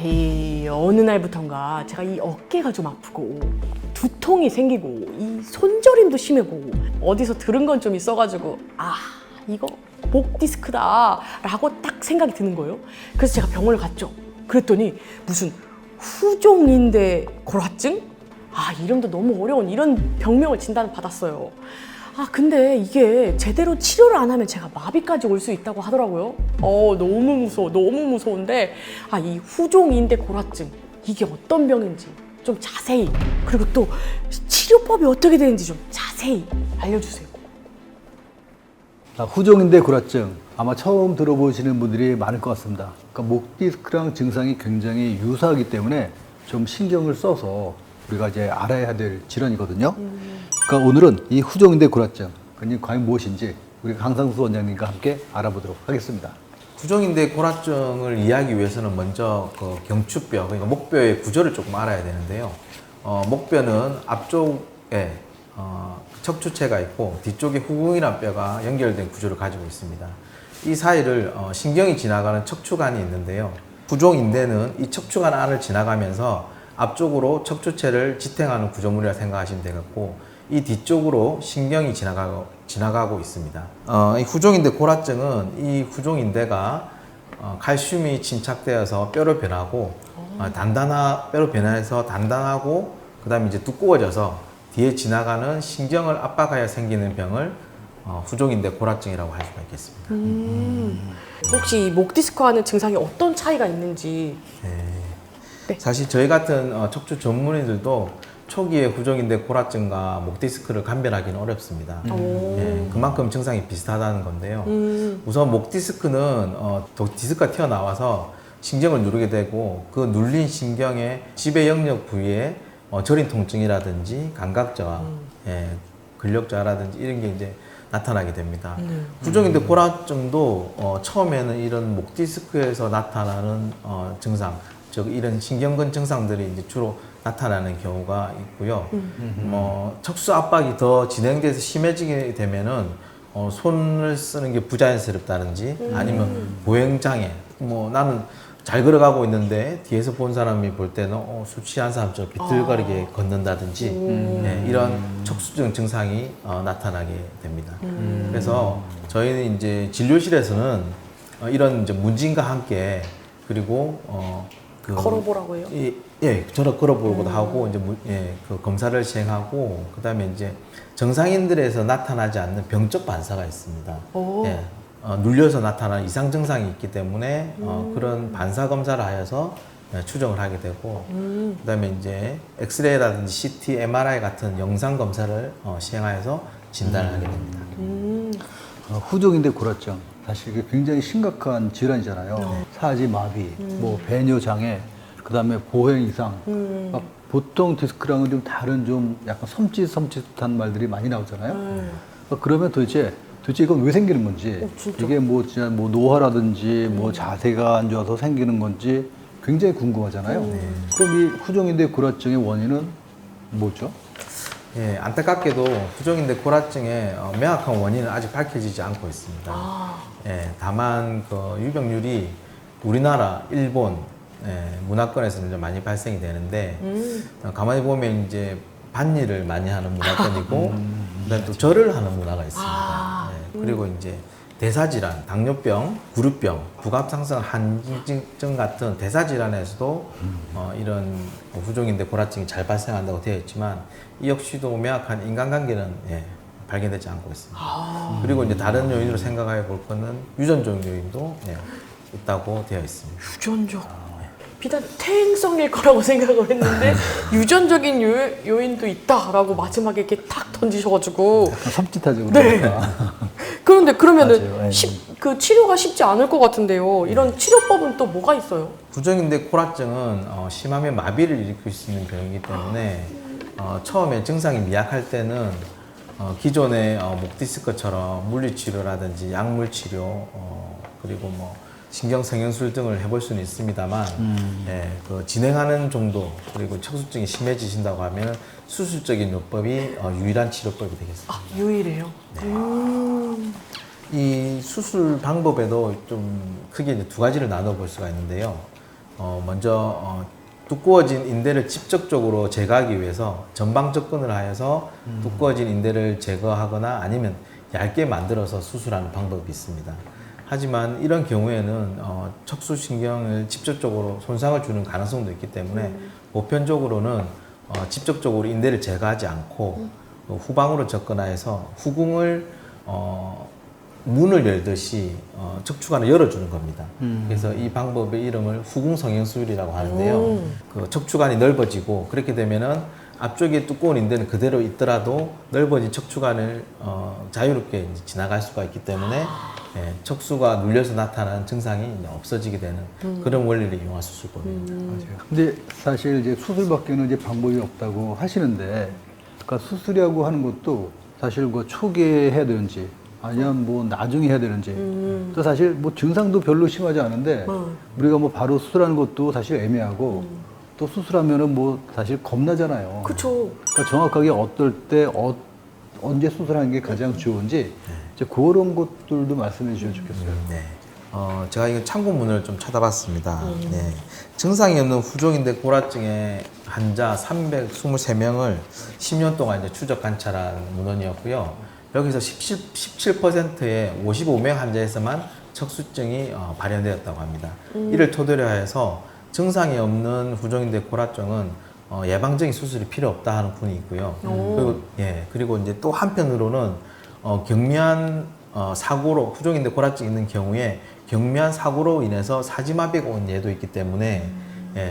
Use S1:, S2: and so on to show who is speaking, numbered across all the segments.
S1: 이 어느 날부턴가 제가 이 어깨가 좀 아프고 두통이 생기고 이 손저림도 심하고 어디서 들은 건 좀 있어가지고 이거 목 디스크다 라고 딱 생각이 드는 거예요. 그래서 제가 병원을 갔죠. 그랬더니 무슨 후종인대 골화증? 이름도 너무 어려운 이런 병명을 진단을 받았어요. 근데 이게 제대로 치료를 안 하면 제가 마비까지 올 수 있다고 하더라고요. 너무 무서워, 너무 무서운데 이 후종인대 골화증 이게 어떤 병인지 좀 자세히, 그리고 또 치료법이 어떻게 되는지 좀 자세히 알려주세요.
S2: 후종인대 골화증 아마 처음 들어보시는 분들이 많을 것 같습니다. 그러니까 목 디스크랑 증상이 굉장히 유사하기 때문에 좀 신경을 써서 우리가 이제 알아야 될 질환이거든요. 그러니까 오늘은 이 후종인대 골화증, 그게 과연 무엇인지 우리 강상수 원장님과 함께 알아보도록 하겠습니다.
S3: 후종인대 골화증을 이해하기 위해서는 먼저 그 경추뼈, 그러니까 목뼈의 구조를 조금 알아야 되는데요. 목뼈는 앞쪽에 척추체가 있고 뒤쪽에 후궁이라는 뼈가 연결된 구조를 가지고 있습니다. 이 사이를 신경이 지나가는 척추관이 있는데요. 후종인대는 이 척추관 안을 지나가면서 앞쪽으로 척추체를 지탱하는 구조물이라 생각하시면 되겠고, 이 뒤쪽으로 신경이 지나가고 있습니다. 이 후종인대 골화증은 이 후종인대가 칼슘이 침착되어서 뼈로 변하고 뼈로 변해서 단단하고 그다음에 이제 두꺼워져서 뒤에 지나가는 신경을 압박하여 생기는 병을 후종인대 골화증이라고 할 수가 있겠습니다.
S1: 혹시 목 디스크와는 증상이 어떤 차이가 있는지. 네.
S3: 사실 저희 같은 척추 전문의들도 초기에 후종인대 골화증과 목 디스크를 감별하기는 어렵습니다. 그만큼 증상이 비슷하다는 건데요. 우선 목 디스크는 디스크가 튀어나와서 신경을 누르게 되고 그 눌린 신경의 지배 영역 부위에 저린 통증이라든지 감각 저하, 근력 저하라든지 이런 게 이제 나타나게 됩니다. 후종인대 골화증도 처음에는 이런 목 디스크에서 나타나는 증상, 즉 이런 신경근 증상들이 이제 주로 나타나는 경우가 있고요. 척수 압박이 더 진행돼서 심해지게 되면은 손을 쓰는 게 부자연스럽다든지 아니면 보행장애, 나는 잘 걸어가고 있는데 뒤에서 본 사람이 볼 때는 술 취한 사람처럼 비틀거리게 걷는다든지 이런 척수증 증상이 나타나게 됩니다. 그래서 저희는 이제 진료실에서는 이런 이제 문진과 함께 그리고
S1: 걸어보라고 해요?
S3: 저를 걸어보기도 하고 이제 그 검사를 시행하고 그다음에 이제 정상인들에서 나타나지 않는 병적 반사가 있습니다. 눌려서 나타나는 이상 증상이 있기 때문에 그런 반사 검사를 하여서 추정을 하게 되고 그다음에 이제 엑스레이라든지 CT, MRI 같은 영상 검사를 시행하여서 진단을 하게 됩니다.
S2: 후종인대 골화증 사실 이게 굉장히 심각한 질환이잖아요. 사지 마비, 배뇨 장애, 그다음에 보행 이상. 막 보통 디스크랑은 좀 다른 좀 약간 섬찟한 말들이 많이 나오잖아요. 그러면 도대체 이건 왜 생기는 건지, 이게 진짜 노화라든지 자세가 안 좋아서 생기는 건지 굉장히 궁금하잖아요. 그럼 이 후종인대 골화증의 원인은 뭐죠?
S3: 안타깝게도 후종인대 골화증의 명확한 원인은 아직 밝혀지지 않고 있습니다. 다만 그 유병률이 우리나라, 일본 문화권에서는 좀 많이 발생이 되는데 가만히 보면 이제 밭일을 많이 하는 문화권이고 그다음에 또 절을 하는 문화가 있습니다. 그리고 이제 대사질환, 당뇨병, 구루병, 부갑상선 한증 같은 대사질환에서도 이런 후종인대 골화증이 잘 발생한다고 되어 있지만 이 역시도 명확한 인간관계는 발견되지 않고 있습니다. 그리고 이제 다른 요인으로 생각해 볼 거는 유전적 요인도 있다고 되어 있습니다.
S1: 유전적. 비단 퇴행성일 거라고 생각을 했는데 유전적인 요인도 있다라고 마지막에 이렇게 탁 던지셔가지고
S2: 약간 섬찟하죠.
S1: 네. 그런데 그러면은
S2: 맞아요.
S1: 그 치료가 쉽지 않을 것 같은데요. 이런 치료법은 또 뭐가 있어요?
S3: 후종인대 골화증은 심하면 마비를 일으킬 수 있는 병이기 때문에 처음에 증상이 미약할 때는 기존의 목 디스크처럼 물리치료라든지 약물치료 그리고 신경 성형술 등을 해볼 수는 있습니다만 그 진행하는 정도 그리고 척수증이 심해지신다고 하면 수술적인 요법이 유일한 치료법이 되겠습니다.
S1: 유일해요?
S3: 이 수술 방법에도 좀 크게 이제 두 가지를 나눠볼 수가 있는데요. 먼저 두꺼워진 인대를 직접적으로 제거하기 위해서 전방 접근을 하여서 두꺼워진 인대를 제거하거나 아니면 얇게 만들어서 수술하는 방법이 있습니다. 하지만 이런 경우에는 척수신경을 직접적으로 손상을 주는 가능성도 있기 때문에 보편적으로는 직접적으로 인대를 제거하지 않고 후방으로 접근하여서 후궁을 문을 열듯이 척추관을 열어주는 겁니다. 그래서 이 방법의 이름을 후궁성형수술이라고 하는데요. 그 척추관이 넓어지고 그렇게 되면은 앞쪽에 두꺼운 인대는 그대로 있더라도 넓어진 척추관을 자유롭게 이제 지나갈 수가 있기 때문에 척수가 눌려서 나타나는 증상이 이제 없어지게 되는 그런 원리를 이용한 수술법입니다.
S2: 맞아요. 근데 사실 이제 수술밖에는 이제 방법이 없다고 하시는데, 그러니까 수술이라고 하는 것도 사실 뭐 초기에 해야 되는지 아니면 뭐 나중에 해야 되는지 또 사실 뭐 증상도 별로 심하지 않은데 우리가 뭐 바로 수술하는 것도 사실 애매하고 또 수술하면은 뭐 사실 겁나잖아요.
S1: 그쵸.
S2: 그러니까 정확하게 어떨 때 언제 수술하는 게 가장 좋은지 이제 그런 것들도 말씀해 주시면 좋겠어요.
S3: 네. 제가 이거 참고문을 좀 찾아봤습니다. 네. 증상이 없는 후종인대 골화증의 환자 323명을 10년 동안 이제 추적 관찰한 문헌이었고요. 여기서 17%의 55명 환자에서만 척수증이 발현되었다고 합니다. 이를 토대로 해서 증상이 없는 후종인대 골화증은 예방적인 수술이 필요 없다 하는 분이 있고요. 그리고 이제 또 한편으로는 경미한 사고로 후종인대 골화증이 있는 경우에 경미한 사고로 인해서 사지마비가 온 예도 있기 때문에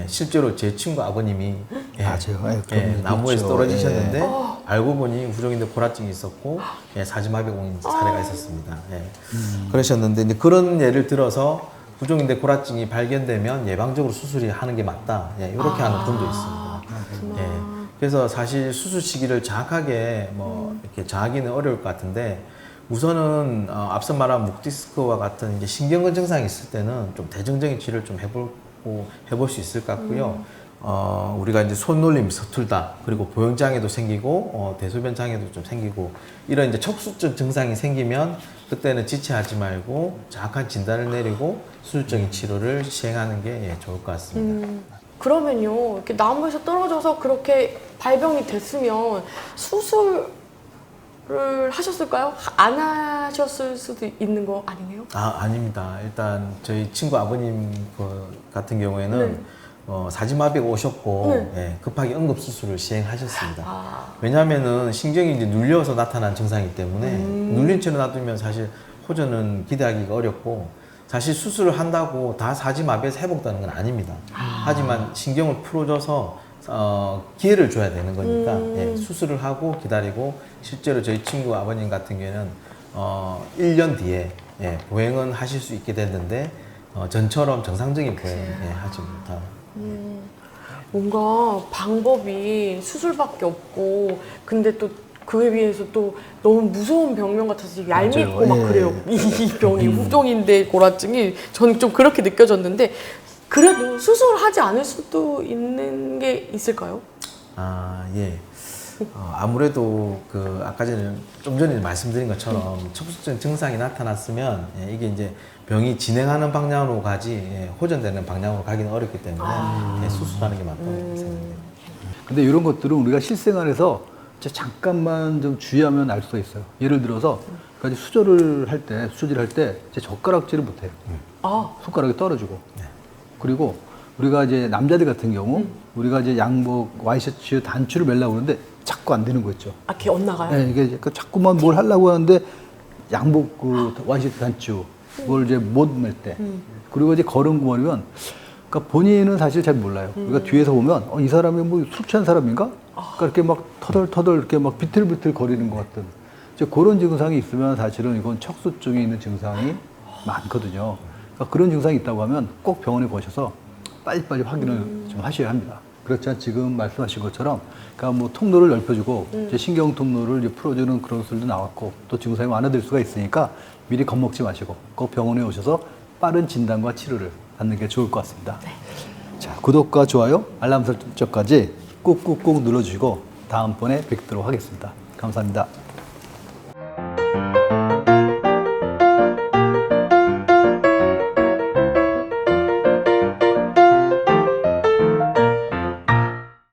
S3: 실제로 제 친구 아버님이
S2: 맞아요.
S3: 나무에서
S2: 있죠.
S3: 떨어지셨는데 알고 보니 후종인대 골화증이 있었고 사지마비가 온 사례가 있었습니다. 그러셨는데 이제 그런 예를 들어서 후종인대 골화증이 발견되면 예방적으로 수술이 하는 게 맞다. 이렇게 하는 분도 있습니다. 그래서 사실 수술 시기를 정확하게 이렇게 정하기는 어려울 것 같은데 우선은 앞서 말한 목디스크와 같은 이제 신경근 증상이 있을 때는 좀 대증적인 치료를 좀 해볼 수 있을 것 같고요. 우리가 이제 손놀림이 서툴다, 그리고 보행장애도 생기고 대소변 장애도 좀 생기고 이런 이제 척수증 증상이 생기면 그때는 지체하지 말고 정확한 진단을 내리고 수술적인 치료를 시행하는 게 좋을 것 같습니다.
S1: 그러면요, 이렇게 나무에서 떨어져서 그렇게 발병이 됐으면 수술을 하셨을까요? 안 하셨을 수도 있는 거 아니에요?
S3: 아닙니다. 일단 저희 친구 아버님 같은 경우에는 사지마비가 오셨고 급하게 응급수술을 시행하셨습니다. 왜냐하면은 신경이 이제 눌려서 나타난 증상이기 때문에 눌린 채로 놔두면 사실 호전은 기대하기가 어렵고 사실 수술을 한다고 다 사지마비에서 회복되는 건 아닙니다. 하지만 신경을 풀어줘서 기회를 줘야 되는 거니까 수술을 하고 기다리고 실제로 저희 친구 아버님 같은 경우에는 1년 뒤에 보행은 하실 수 있게 됐는데 전처럼 정상적인 보행 하지 못하고
S1: 뭔가 방법이 수술밖에 없고 근데 또 그에 비해서 또 너무 무서운 병명 같아서 얄밉고 막 그래요. 이 병이 후종인대 골화증이 저는 좀 그렇게 느껴졌는데 그래도 수술하지 않을 수도 있는 게 있을까요?
S3: 아무래도 아까 좀 전에 말씀드린 것처럼 척수증 증상이 나타났으면 이게 이제 병이 진행하는 방향으로 가지 호전되는 방향으로 가기는 어렵기 때문에 수술하는 게 맞다고 생각합니다.
S2: 근데 이런 것들은 우리가 실생활에서 잠깐만 좀 주의하면 알 수가 있어요. 예를 들어서 수술을 할 때 젓가락질을 못해요. 손가락이 떨어지고. 그리고 우리가 이제 남자들 같은 경우 우리가 이제 양복 와이셔츠 단추를 매려고 하는데 자꾸 안 되는 거 있죠.
S1: 이렇게 엇나가요?
S2: 네, 이게 자꾸만 뭘 하려고 하는데 양복 와이셔츠 단추 뭘 이제 못 맬 때. 그리고 이제 걸음구멍이면 그러니까 본인은 사실 잘 몰라요. 우리가 뒤에서 보면 이 사람이 뭐 술 취한 사람인가? 그러니까 이렇게 막 터덜터덜 이렇게 막 비틀비틀 거리는 것 같은 이제 그런 증상이 있으면 사실은 이건 척수증이 있는 증상이 많거든요. 그러니까 그런 증상이 있다고 하면 꼭 병원에 보셔서 빨리빨리 확인을 좀 하셔야 합니다. 그렇지만 지금 말씀하신 것처럼 그러니까 뭐 통로를 넓혀주고 이제 신경 통로를 이제 풀어주는 그런 수술도 나왔고 또 증상이 완화될 수가 있으니까 미리 겁먹지 마시고 꼭 병원에 오셔서 빠른 진단과 치료를 받는 게 좋을 것 같습니다. 자, 구독과 좋아요, 알람 설정까지 꾹꾹꾹 눌러주시고 다음번에 뵙도록 하겠습니다. 감사합니다.